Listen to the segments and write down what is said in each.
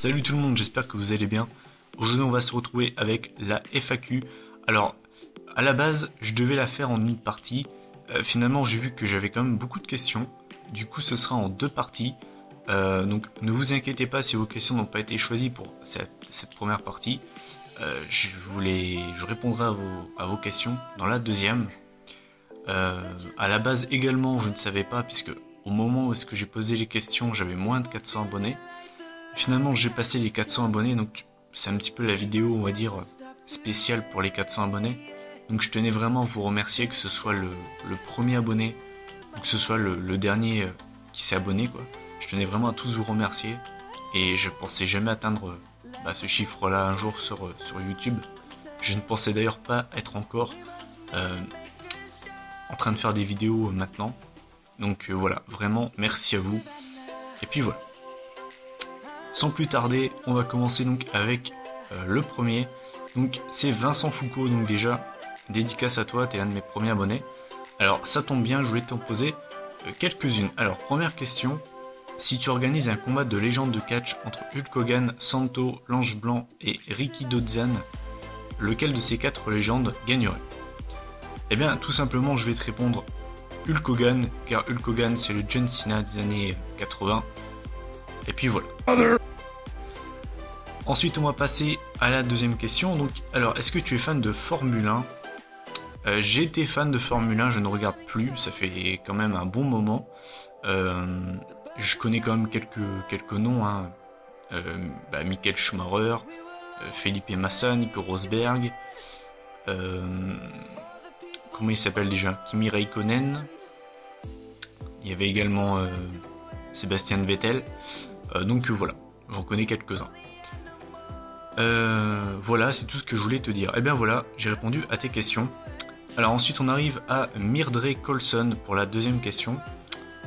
Salut tout le monde, j'espère que vous allez bien. Aujourd'hui on va se retrouver avec la FAQ. Alors à la base je devais la faire en une partie. Finalement j'ai vu que j'avais quand même beaucoup de questions. Du coup ce sera en deux parties. Donc ne vous inquiétez pas si vos questions n'ont pas été choisies pour cette première partie. Je répondrai à vos questions dans la deuxième. À la base également je ne savais pas, puisque au moment où j'ai posé les questions j'avais moins de 400 abonnés. Finalement j'ai passé les 400 abonnés, donc c'est un petit peu la vidéo on va dire spéciale pour les 400 abonnés. Donc je tenais vraiment à vous remercier, que ce soit le premier abonné ou que ce soit le dernier qui s'est abonné quoi. Je tenais vraiment à tous vous remercier, et je pensais jamais atteindre ce chiffre là un jour sur YouTube. Je ne pensais d'ailleurs pas être encore en train de faire des vidéos maintenant. Donc voilà, vraiment merci à vous. Et puis voilà. Sans plus tarder, on va commencer donc avec le premier. Donc c'est Vincent Foucault, donc déjà dédicace à toi, t'es l'un de mes premiers abonnés. Alors ça tombe bien, je voulais t'en poser quelques-unes. Alors première question, si tu organises un combat de légende de catch entre Hulk Hogan, Santo, l'Ange Blanc et Ricky Dozan, lequel de ces quatre légendes gagnerait? Eh bien tout simplement je vais te répondre Hulk Hogan, car Hulk Hogan c'est le John Cena des années 80. Et puis voilà. Ensuite on va passer à la deuxième question. Donc, alors est-ce que tu es fan de Formule 1? J'ai été fan de Formule 1, je ne regarde plus, ça fait quand même un bon moment. Je connais quand même quelques noms, hein. Michael Schumacher, Felipe Massa, Nico Rosberg, comment il s'appelle déjà, Kimi Räikkönen. Il y avait également Sébastien Vettel. Donc voilà, j'en connais quelques-uns. Voilà, c'est tout ce que je voulais te dire. Et bien voilà, j'ai répondu à tes questions. Alors ensuite on arrive à Myrdre Colson pour la deuxième question.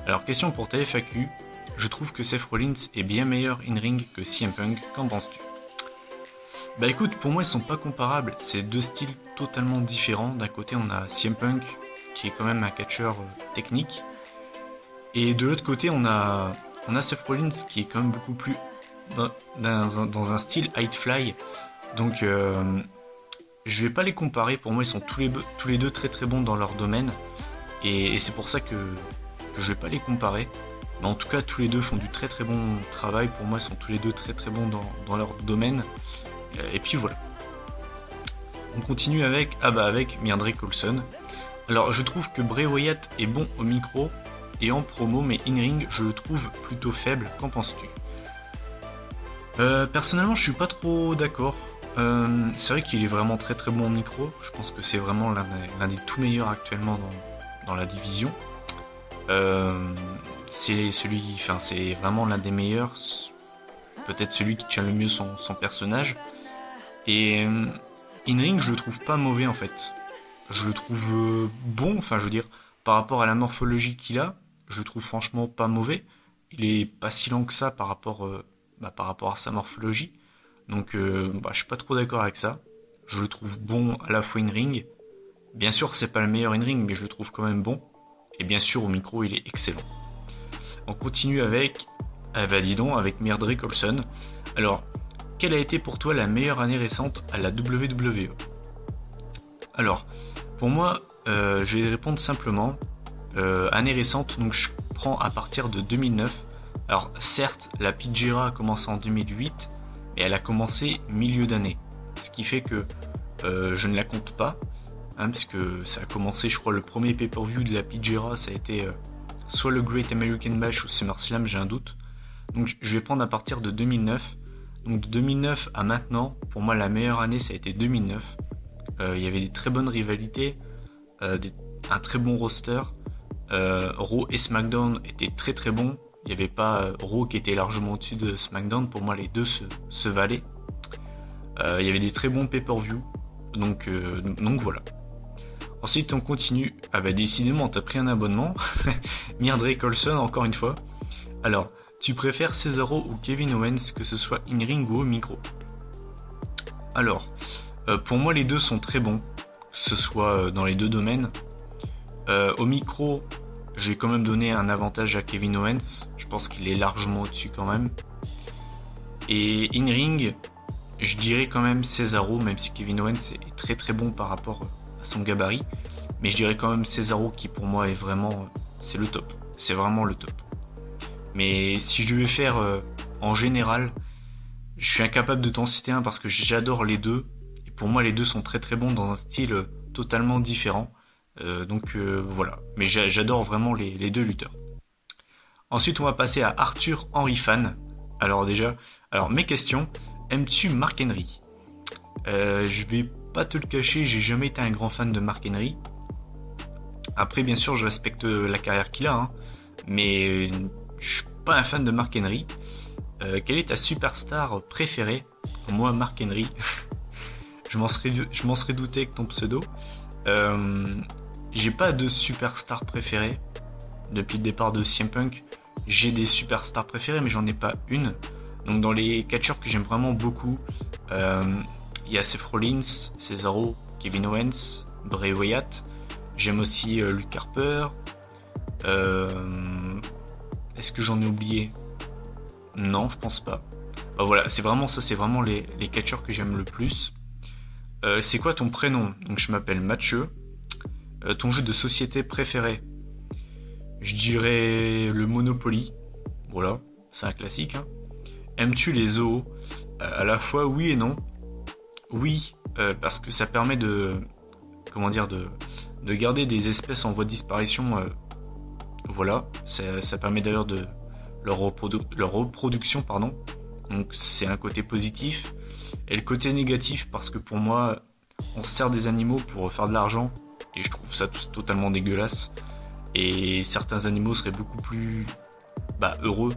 Alors question pour ta FAQ. Je trouve que Seth Rollins est bien meilleur in-ring que CM Punk, qu'en penses-tu? Bah écoute, pour moi ils sont pas comparables, c'est deux styles totalement différents. D'un côté on a CM Punk qui est quand même un catcheur technique, et de l'autre côté on a Seth Rollins qui est quand même beaucoup plus dans un style high fly. Donc je vais pas les comparer, pour moi ils sont tous les deux très très bons dans leur domaine, et c'est pour ça que je vais pas les comparer. Mais en tout cas tous les deux font du très très bon travail, pour moi ils sont tous les deux très très bons dans leur domaine. Et puis voilà. On continue avec Myrdre Colson. Alors je trouve que Bray Wyatt est bon au micro et en promo, mais in-ring je le trouve plutôt faible, qu'en penses-tu? Personnellement je suis pas trop d'accord. C'est vrai qu'il est vraiment très très bon au micro, je pense que c'est vraiment l'un des tout meilleurs actuellement dans la division. C'est vraiment l'un des meilleurs, peut-être celui qui tient le mieux son personnage. Et in-ring je le trouve pas mauvais en fait, je le trouve bon, enfin je veux dire par rapport à la morphologie qu'il a, je le trouve franchement pas mauvais. Il est pas si lent que ça par rapport à sa morphologie. Donc je suis pas trop d'accord avec ça. Je le trouve bon à la fois in-ring. Bien sûr c'est pas le meilleur in-ring, mais je le trouve quand même bon. Et bien sûr au micro il est excellent. On continue avec Myrdre Colson. Alors, quelle a été pour toi la meilleure année récente à la WWE? Alors, pour moi, je vais répondre simplement. Année récente, donc je prends à partir de 2009. Alors certes, la Pijera a commencé en 2008, mais elle a commencé milieu d'année. Ce qui fait que je ne la compte pas, hein, puisque ça a commencé, je crois, le premier pay-per-view de la Pijera, ça a été soit le Great American Bash ou SummerSlam, j'ai un doute. Donc je vais prendre à partir de 2009. Donc de 2009 à maintenant, pour moi la meilleure année ça a été 2009. Il y avait des très bonnes rivalités, un très bon roster. Raw et SmackDown étaient très très bons. Il n'y avait pas Raw qui était largement au-dessus de SmackDown. Pour moi les deux se valaient. Il y avait des très bons pay-per-view. Donc voilà. Ensuite on continue. Décidément t'as pris un abonnement. Myrdre Colson encore une fois. Alors, tu préfères Cesaro ou Kevin Owens, que ce soit in-ring ou au micro? Alors, pour moi les deux sont très bons, que ce soit dans les deux domaines. Au micro, j'ai quand même donné un avantage à Kevin Owens. Je pense qu'il est largement au-dessus quand même. Et in-ring, je dirais quand même Cesaro, même si Kevin Owens est très très bon par rapport à son gabarit. Mais je dirais quand même Cesaro qui pour moi est vraiment, c'est le top. C'est vraiment le top. Mais si je devais faire en général, je suis incapable de t'en citer un parce que j'adore les deux. Et pour moi les deux sont très très bons dans un style totalement différent. Voilà. Mais j'adore vraiment les deux lutteurs. Ensuite on va passer à Arthur Henry Fan. Alors déjà, mes questions. Aimes-tu Mark Henry? Je vais pas te le cacher, j'ai jamais été un grand fan de Mark Henry. Après, bien sûr, je respecte la carrière qu'il a, hein, mais je suis pas un fan de Mark Henry. Quelle est ta superstar préférée? Moi, Mark Henry. je m'en serais douté avec ton pseudo. J'ai pas de superstar préférée. Depuis le départ de CM Punk, j'ai des superstars préférées, mais j'en ai pas une. Donc dans les catcheurs que j'aime vraiment beaucoup, il y a Seth Rollins, Cesaro, Kevin Owens, Bray Wyatt. J'aime aussi Luke Harper. Est-ce que j'en ai oublié? Non, je pense pas. Bah voilà, c'est vraiment ça, c'est vraiment les catcheurs que j'aime le plus. C'est quoi ton prénom? Donc je m'appelle Mathieu. Ton jeu de société préféré? Je dirais le Monopoly. Voilà, c'est un classique. Hein. Aimes-tu les zoos? À la fois oui et non. Oui, parce que ça permet de garder des espèces en voie de disparition. Voilà, ça permet d'ailleurs de leur reproduction, pardon. Donc c'est un côté positif. Et le côté négatif, parce que pour moi, on se sert des animaux pour faire de l'argent. Et je trouve ça totalement dégueulasse. Et certains animaux seraient beaucoup plus heureux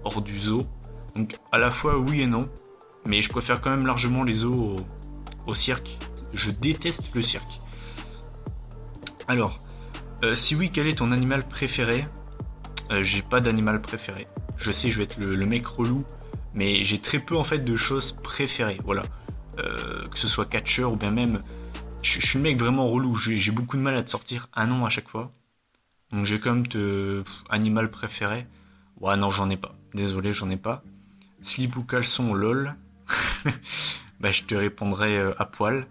hors du zoo. Donc à la fois oui et non. Mais je préfère quand même largement les zoos au cirque. Je déteste le cirque. Alors, si oui, quel est ton animal préféré? J'ai pas d'animal préféré. Je sais, je vais être le mec relou, mais j'ai très peu en fait de choses préférées. Voilà, que ce soit catcheur ou bien même, je suis le mec vraiment relou. J'ai beaucoup de mal à te sortir un nom à chaque fois. Donc j'ai quand même animal préféré. Ouais, non, j'en ai pas. Désolé, j'en ai pas. Slip ou caleçon, lol. Je te répondrai à poil.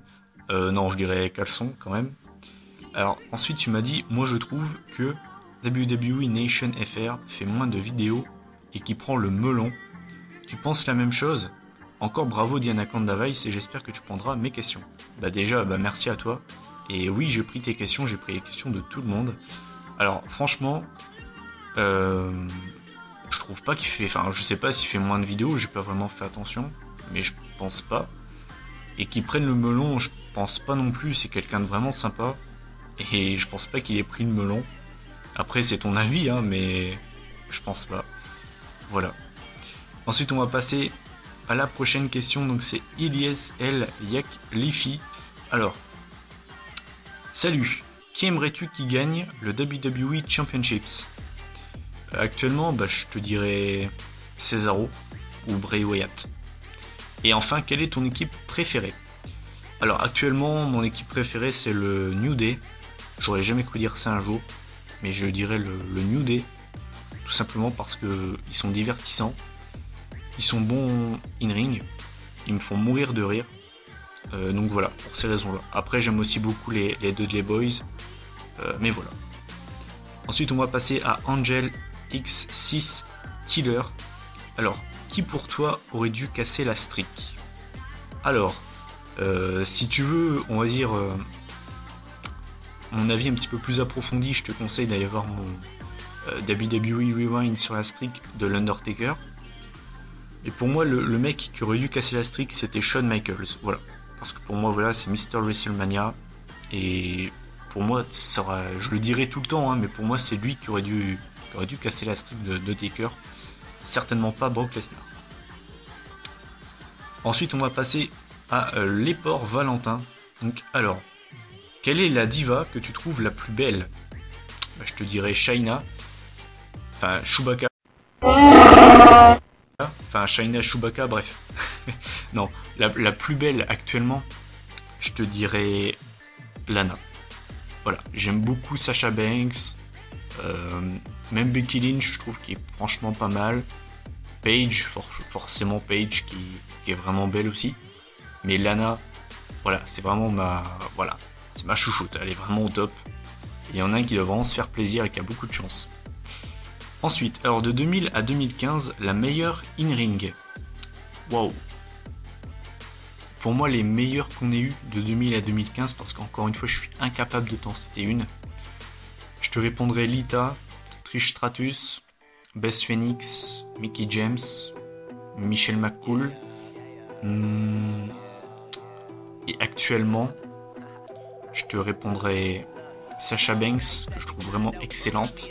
Non, je dirais caleçon quand même. Alors ensuite tu m'as dit, moi je trouve que WWE Nation FR fait moins de vidéos et qui prend le melon. Tu penses la même chose? Encore bravo Diana Vice et j'espère que tu prendras mes questions. Déjà, merci à toi. Et oui, j'ai pris tes questions, j'ai pris les questions de tout le monde. Alors franchement, je trouve pas qu'il fait... Enfin, je sais pas s'il fait moins de vidéos, j'ai pas vraiment fait attention, mais je pense pas. Et qu'il prenne le melon, je pense pas non plus, c'est quelqu'un de vraiment sympa. Et je pense pas qu'il ait pris le melon. Après c'est ton avis hein, mais je pense pas. Voilà. Ensuite on va passer à la prochaine question. Donc c'est Ilyes El Yak Lifi. Alors, salut. Qui aimerais-tu qui gagne le WWE Championships? Actuellement je te dirais Cesaro ou Bray Wyatt. Et enfin, quelle est ton équipe préférée? Alors actuellement mon équipe préférée c'est le New Day. J'aurais jamais cru dire ça un jour, mais je dirais le New Day, tout simplement parce que ils sont divertissants, ils sont bons in-ring, ils me font mourir de rire, donc voilà, pour ces raisons-là. Après j'aime aussi beaucoup les Dudley Boys, mais voilà. Ensuite on va passer à Angel X6 Killer. Alors, qui pour toi aurait dû casser la streak? Alors, si tu veux, on va dire... mon avis un petit peu plus approfondi, je te conseille d'aller voir mon WWE Rewind sur la streak de l'Undertaker. Et pour moi, le mec qui aurait dû casser la streak, c'était Shawn Michaels. Voilà. Parce que pour moi, voilà, c'est Mr. WrestleMania. Et pour moi, je le dirai tout le temps, hein, mais pour moi, c'est lui qui aurait dû casser la streak de Taker. Certainement pas Brock Lesnar. Ensuite, on va passer à l'Éport Valentin. Donc, alors... quelle est la diva que tu trouves la plus belle? Je te dirais Shaina. Enfin, Chewbacca. Enfin, Shaina, Chewbacca, bref. Non, la plus belle actuellement, je te dirais Lana. Voilà, j'aime beaucoup Sasha Banks. Même Becky Lynch, je trouve qu'il est franchement pas mal. Paige, forcément Paige qui est vraiment belle aussi. Mais Lana, voilà, c'est vraiment c'est ma chouchoute, elle est vraiment au top. Il y en a un qui doit vraiment se faire plaisir et qui a beaucoup de chance. Ensuite, alors de 2000 à 2015, la meilleure in-ring. Waouh. Pour moi, les meilleurs qu'on ait eu de 2000 à 2015, parce qu'encore une fois, je suis incapable de t'en citer une. Je te répondrai Lita, Trish Stratus, Beth Phoenix, Mickie James, Michelle McCool. Et actuellement, je te répondrai Sasha Banks, que je trouve vraiment excellente.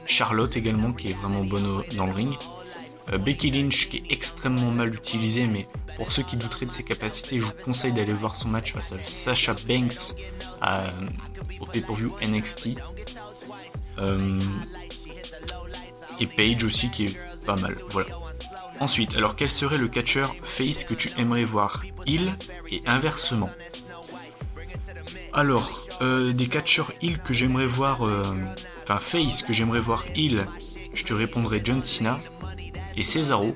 Charlotte également, qui est vraiment bonne dans le ring. Becky Lynch, qui est extrêmement mal utilisée, mais pour ceux qui douteraient de ses capacités, je vous conseille d'aller voir son match face à Sasha Banks au pay-per-view NXT. Et Paige aussi, qui est pas mal. Voilà. Ensuite, alors quel serait le catcheur face que tu aimerais voir heel et inversement? Alors, des catcheurs heel que j'aimerais voir, face que j'aimerais voir heel, je te répondrai John Cena et Cesaro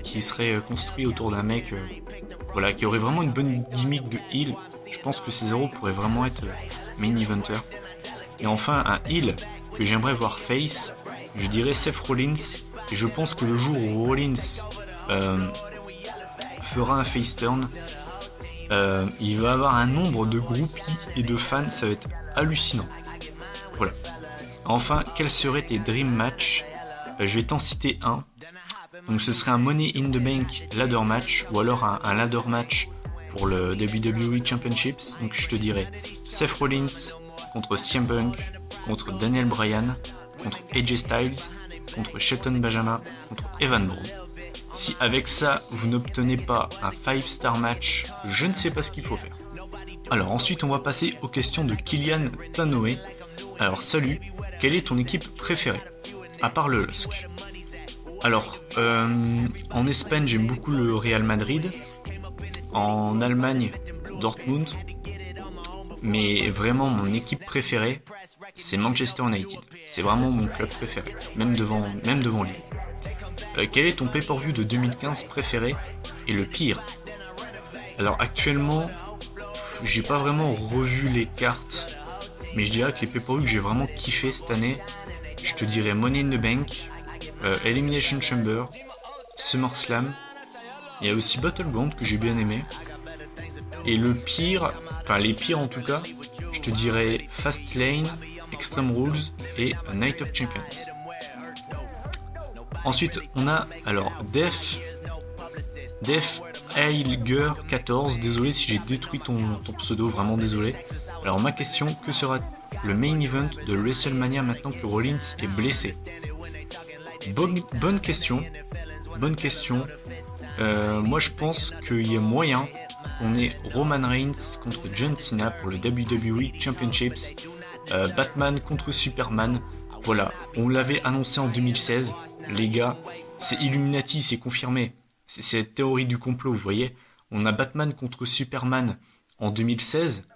qui serait construit autour d'un mec, voilà, qui aurait vraiment une bonne gimmick de heel. Je pense que Cesaro pourrait vraiment être main eventer. Et enfin, un heel que j'aimerais voir face, je dirais Seth Rollins. Et je pense que le jour où Rollins fera un face turn, il va avoir un nombre de groupies et de fans, ça va être hallucinant. Voilà. Enfin, quels seraient tes dream match? Je vais t'en citer un. Donc ce serait un Money in the Bank ladder match, ou alors un ladder match pour le WWE Championships. Donc je te dirais Seth Rollins contre CM Punk, contre Daniel Bryan, contre AJ Styles, contre Shelton Benjamin, contre Evan Bourne. Si avec ça vous n'obtenez pas un 5-star match, je ne sais pas ce qu'il faut faire. Alors ensuite on va passer aux questions de Kylian Tanoé. Alors salut, quelle est ton équipe préférée à part le LOSC? Alors en Espagne j'aime beaucoup le Real Madrid, en Allemagne Dortmund, mais vraiment mon équipe préférée c'est Manchester United. C'est vraiment mon club préféré, même devant Lille. Quel est ton pay-per-view de 2015 préféré et le pire? Alors actuellement, j'ai pas vraiment revu les cartes, mais je dirais que les pay-per-views que j'ai vraiment kiffé cette année, je te dirais Money in the Bank, Elimination Chamber, SummerSlam. Il y a aussi Battleground que j'ai bien aimé. Et le pire, enfin les pires en tout cas, je te dirais Fastlane, Extreme Rules et Night of Champions. Ensuite, on a alors Def Ailger 14. Désolé si j'ai détruit ton pseudo, vraiment désolé. Alors ma question, que sera le main event de WrestleMania maintenant que Rollins est blessé? Bonne question. Moi je pense qu'il y a moyen qu'on ait Roman Reigns contre John Cena pour le WWE Championships. Batman contre Superman. Voilà, on l'avait annoncé en 2016. Les gars, c'est Illuminati, c'est confirmé. C'est cette théorie du complot, vous voyez. On a Batman contre Superman en 2016.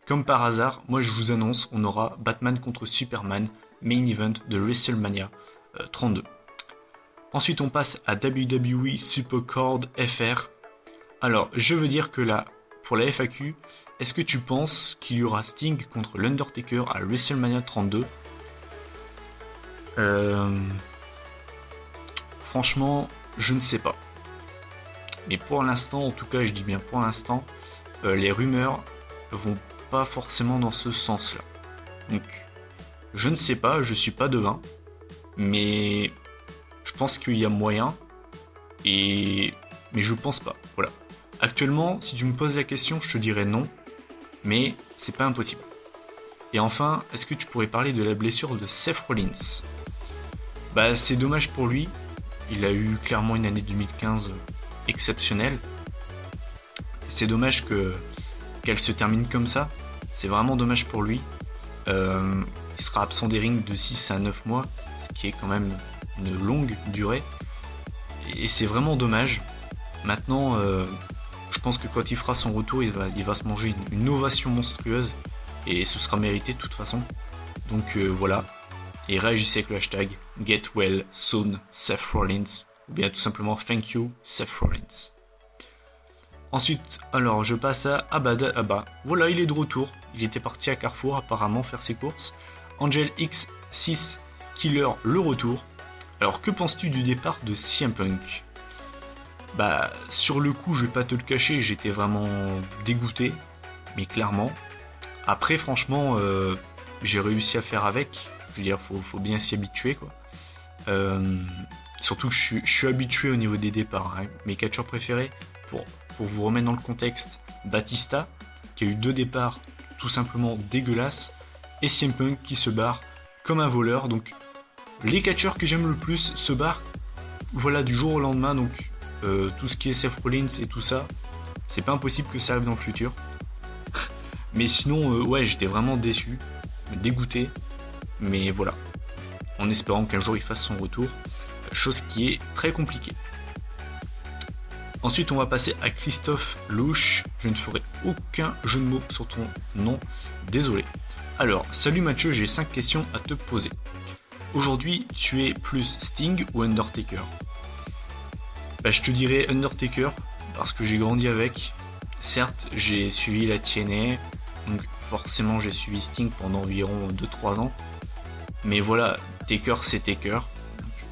Comme par hasard, moi je vous annonce, on aura Batman contre Superman, main event de WrestleMania 32. Ensuite, on passe à WWE Supercard FR. Alors, je veux dire que là, pour la FAQ, est-ce que tu penses qu'il y aura Sting contre l'Undertaker à WrestleMania 32? Franchement, je ne sais pas. Mais pour l'instant, en tout cas, je dis bien pour l'instant, les rumeurs vont pas forcément dans ce sens-là. Donc, je ne sais pas, je suis pas devin, mais je pense qu'il y a moyen, mais je pense pas. Voilà. Actuellement, si tu me poses la question, je te dirais non, mais c'est pas impossible. Et enfin, est-ce que tu pourrais parler de la blessure de Seth Rollins? Bah, c'est dommage pour lui. Il a eu clairement une année 2015 exceptionnelle. C'est dommage qu'elle se termine comme ça. C'est vraiment dommage pour lui. Il sera absent des rings de 6 à 9 mois, ce qui est quand même une longue durée. Et c'est vraiment dommage. Maintenant, je pense que quand il fera son retour, il va se manger une ovation monstrueuse. Et ce sera mérité de toute façon. Donc voilà. Et réagissez avec le hashtag GetWellSoon Seth Rollins. ou bien tout simplement thank you Seth Rollins. Ensuite, alors je passe à Abad. Ah bah, voilà, il est de retour. Il était parti à Carrefour apparemment faire ses courses. Angel X6 Killer, le retour. Alors que penses-tu du départ de CM Punk? Bah, sur le coup, je vais pas te le cacher, j'étais vraiment dégoûté, mais clairement. Après, franchement, j'ai réussi à faire avec. Je veux dire, faut bien s'y habituer, quoi. Surtout que je suis habitué au niveau des départs. Hein. Mes catcheurs préférés, pour vous remettre dans le contexte, Batista, qui a eu 2 départs tout simplement dégueulasses, et CM Punk qui se barre comme un voleur. Donc, les catcheurs que j'aime le plus se barrent, voilà, du jour au lendemain. Donc, tout ce qui est Seth Rollins et tout ça, c'est pas impossible que ça arrive dans le futur. Mais sinon, ouais, j'étais vraiment déçu, dégoûté. Mais voilà, en espérant qu'un jour il fasse son retour, chose qui est très compliquée. Ensuite, on va passer à Christophe Louche. Je ne ferai aucun jeu de mots sur ton nom, désolé. Alors, salut Mathieu, j'ai 5 questions à te poser. Aujourd'hui, tu es plus Sting ou Undertaker? Bah, je te dirais Undertaker, parce que j'ai grandi avec. Certes, j'ai suivi la TNA, donc forcément j'ai suivi Sting pendant environ 2-3 ans. Mais voilà, Taker c'est Taker.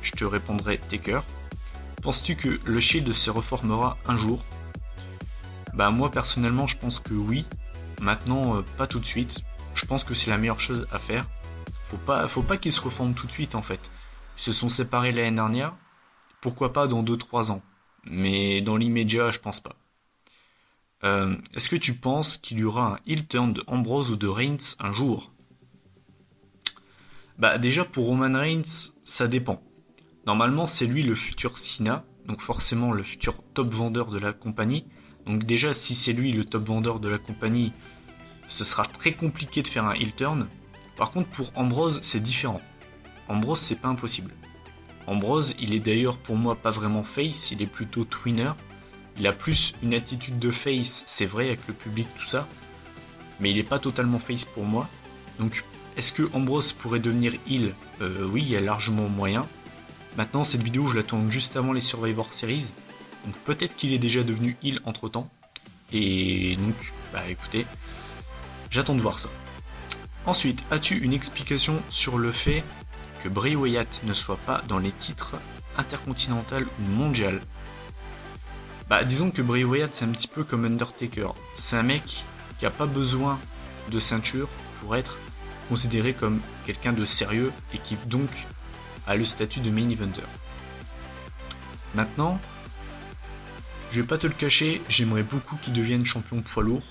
Je te répondrai Taker. Penses-tu que le Shield se reformera un jour? Bah moi personnellement je pense que oui. Maintenant pas tout de suite. Je pense que c'est la meilleure chose à faire. Faut pas qu'ils se reforment tout de suite en fait. Ils se sont séparés l'année dernière. Pourquoi pas dans 2-3 ans. Mais dans l'immédiat je pense pas. Est-ce que tu penses qu'il y aura un heel turn de Ambrose ou de Reigns un jour? Bah déjà pour Roman Reigns ça dépend. Normalement, c'est lui le futur Cena, donc forcément le futur top vendeur de la compagnie. Donc déjà, si c'est lui le top vendeur de la compagnie, ce sera très compliqué de faire un heel turn. Par contre, pour Ambrose, c'est différent. Ambrose, c'est pas impossible. Ambrose, il est d'ailleurs pour moi pas vraiment face, il est plutôt twinner. Il a plus une attitude de face, c'est vrai, avec le public, tout ça. Mais il est pas totalement face pour moi. Donc, est-ce que Ambrose pourrait devenir heel? Oui, il y a largement moyen. Maintenant, cette vidéo, je la tourne juste avant les Survivor Series. Donc peut-être qu'il est déjà devenu heel entre temps. Et donc, bah écoutez, j'attends de voir ça. Ensuite, as-tu une explication sur le fait que Bray Wyatt ne soit pas dans les titres intercontinental ou mondial? Bah disons que Bray Wyatt c'est un petit peu comme Undertaker. C'est un mec qui a pas besoin de ceinture pour être considéré comme quelqu'un de sérieux et qui donc a le statut de main eventer. Maintenant, je vais pas te le cacher, j'aimerais beaucoup qu'il devienne champion poids lourd,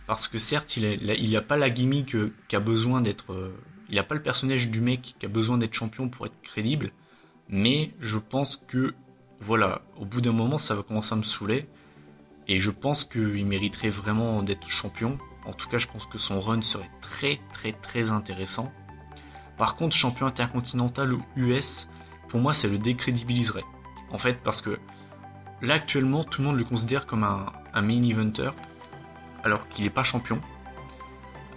parce que certes, il a pas la gimmick qui a besoin d'être, il a pas le personnage du mec qui a besoin d'être champion pour être crédible, mais je pense que, voilà, au bout d'un moment, ça va commencer à me saouler, et je pense qu'il mériterait vraiment d'être champion. En tout cas, je pense que son run serait très très très intéressant. Par contre, champion intercontinental ou US, pour moi, ça le décrédibiliserait. En fait, parce que là, actuellement, tout le monde le considère comme un main eventer, alors qu'il n'est pas champion.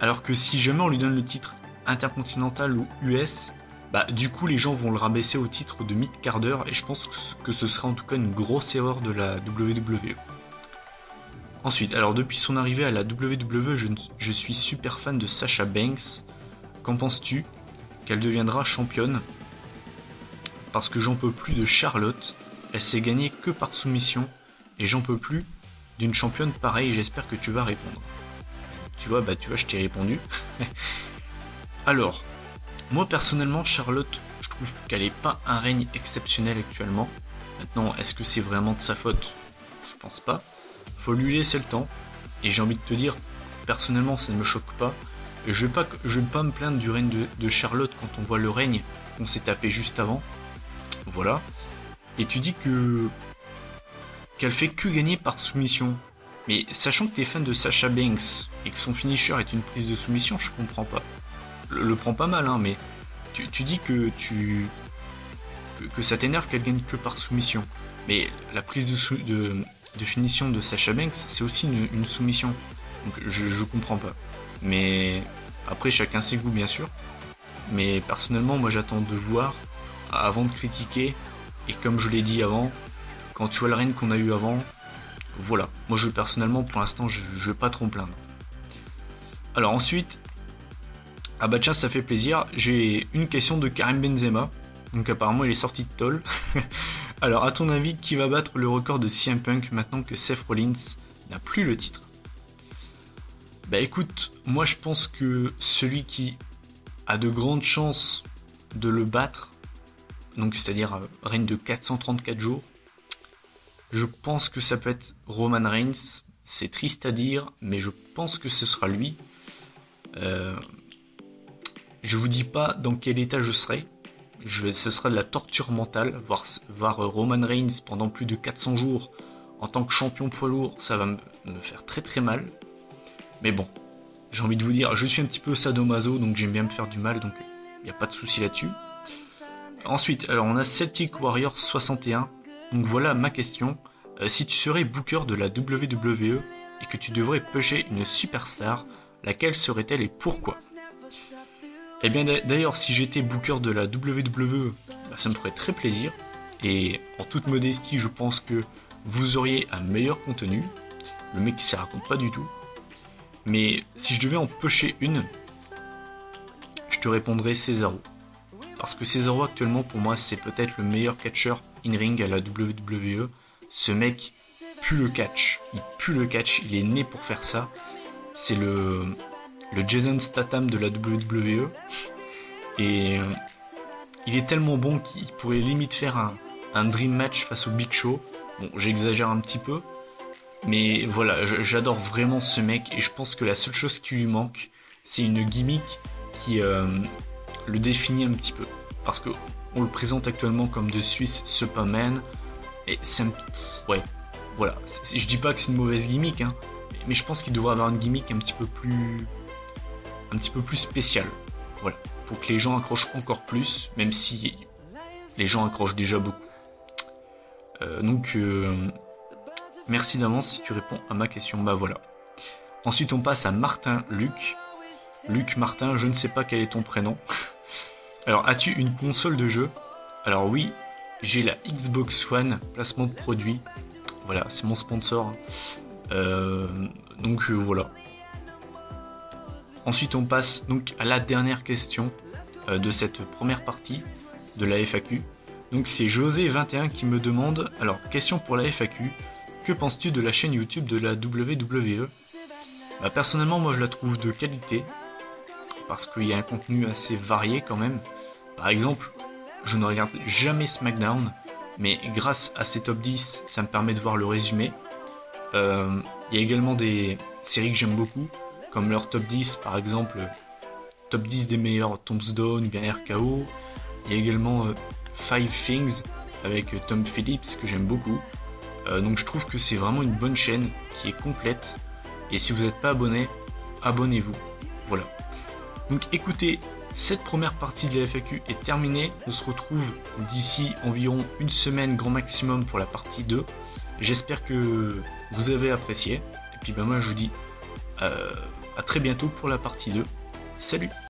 Alors que si jamais on lui donne le titre intercontinental ou US, bah du coup, les gens vont le rabaisser au titre de mid-carder, et je pense que ce sera en tout cas une grosse erreur de la WWE. Ensuite, alors depuis son arrivée à la WWE, je suis super fan de Sasha Banks. Qu'en penses-tu? Qu'elle deviendra championne? Parce que j'en peux plus de Charlotte, elle s'est gagnée que par soumission, et j'en peux plus d'une championne pareille, j'espère que tu vas répondre. Tu vois, je t'ai répondu. Alors, moi personnellement, Charlotte, je trouve qu'elle n'est pas un règne exceptionnel actuellement. Maintenant, est-ce que c'est vraiment de sa faute? Je pense pas. Faut lui laisser le temps, et j'ai envie de te dire, personnellement, ça ne me choque pas. Et je vais pas me plaindre du règne de Charlotte quand on voit le règne qu'on s'est tapé juste avant. Voilà. Et tu dis qu'elle fait que gagner par soumission. Mais sachant que t'es fan de Sasha Banks et que son finisher est une prise de soumission, je comprends pas. Le prends pas mal, hein, mais tu dis que ça t'énerve qu'elle gagne que par soumission. Mais la prise de finition de Sasha Banks, c'est aussi une soumission. Donc je comprends pas. Mais après, chacun ses goûts, bien sûr. Mais personnellement, moi j'attends de voir avant de critiquer. Et comme je l'ai dit avant, quand tu vois le règne qu'on a eu avant, voilà. Moi, personnellement, pour l'instant, je vais pas trop me plaindre. Alors ensuite, ah bah tiens, ça fait plaisir, j'ai une question de Karim Benzema. Donc apparemment, il est sorti de tôle. Alors, à ton avis, qui va battre le record de CM Punk maintenant que Seth Rollins n'a plus le titre? Bah écoute, moi je pense que celui qui a de grandes chances de le battre, donc c'est-à-dire règne de 434 jours, je pense que ça peut être Roman Reigns. C'est triste à dire, mais je pense que ce sera lui. Je vous dis pas dans quel état je serai. Ce sera de la torture mentale. Voir Roman Reigns pendant plus de 400 jours en tant que champion poids lourd, ça va me faire très très mal. Mais bon, j'ai envie de vous dire, je suis un petit peu sadomaso, donc j'aime bien me faire du mal, donc il n'y a pas de souci là-dessus. Ensuite, alors on a Celtic Warrior 61. Donc voilà ma question. Si tu serais booker de la WWE et que tu devrais pusher une superstar, laquelle serait-elle et pourquoi? Eh bien d'ailleurs, si j'étais booker de la WWE, ça me ferait très plaisir. Et en toute modestie, je pense que vous auriez un meilleur contenu. Le mec qui s'y raconte pas du tout. Mais si je devais en pusher une, je te répondrais Cesaro. Parce que Cesaro actuellement pour moi c'est peut-être le meilleur catcheur in-ring à la WWE. Ce mec pue le catch. Il pue le catch, il est né pour faire ça. C'est le Jason Statham de la WWE. Et il est tellement bon qu'il pourrait limite faire un dream match face au Big Show. Bon, j'exagère un petit peu. Mais voilà, j'adore vraiment ce mec. Et je pense que la seule chose qui lui manque, c'est une gimmick qui le définit un petit peu. Parce que on le présente actuellement comme The Swiss Superman. Et c'est ouais, voilà. Je dis pas que c'est une mauvaise gimmick, hein. Mais je pense qu'il devrait avoir une gimmick un petit peu plus spéciale. Voilà. Pour que les gens accrochent encore plus, même si les gens accrochent déjà beaucoup. Merci d'avance si tu réponds à ma question. Bah voilà. Ensuite, on passe à Martin Luc. Luc Martin, je ne sais pas quel est ton prénom. Alors, as-tu une console de jeu? Alors oui, j'ai la Xbox One, placement de produit. Voilà, c'est mon sponsor. Voilà. Ensuite, on passe donc à la dernière question de cette première partie de la FAQ. Donc c'est José21 qui me demande, alors question pour la FAQ, que penses-tu de la chaîne YouTube de la WWE? Bah, personnellement, moi je la trouve de qualité, parce qu'il y a un contenu assez varié quand même. Par exemple, je ne regarde jamais SmackDown, mais grâce à ces top 10, ça me permet de voir le résumé. Il y a également des séries que j'aime beaucoup, comme leur top 10, par exemple, top 10 des meilleurs Tombstone ou bien RKO. Il y a également 5 Things avec Tom Phillips que j'aime beaucoup. Donc je trouve que c'est vraiment une bonne chaîne qui est complète. Et si vous n'êtes pas abonné, abonnez-vous. Voilà. Donc écoutez, cette première partie de la FAQ est terminée. On se retrouve d'ici environ une semaine grand maximum pour la partie 2. J'espère que vous avez apprécié. Et puis moi je vous dis à très bientôt pour la partie 2. Salut!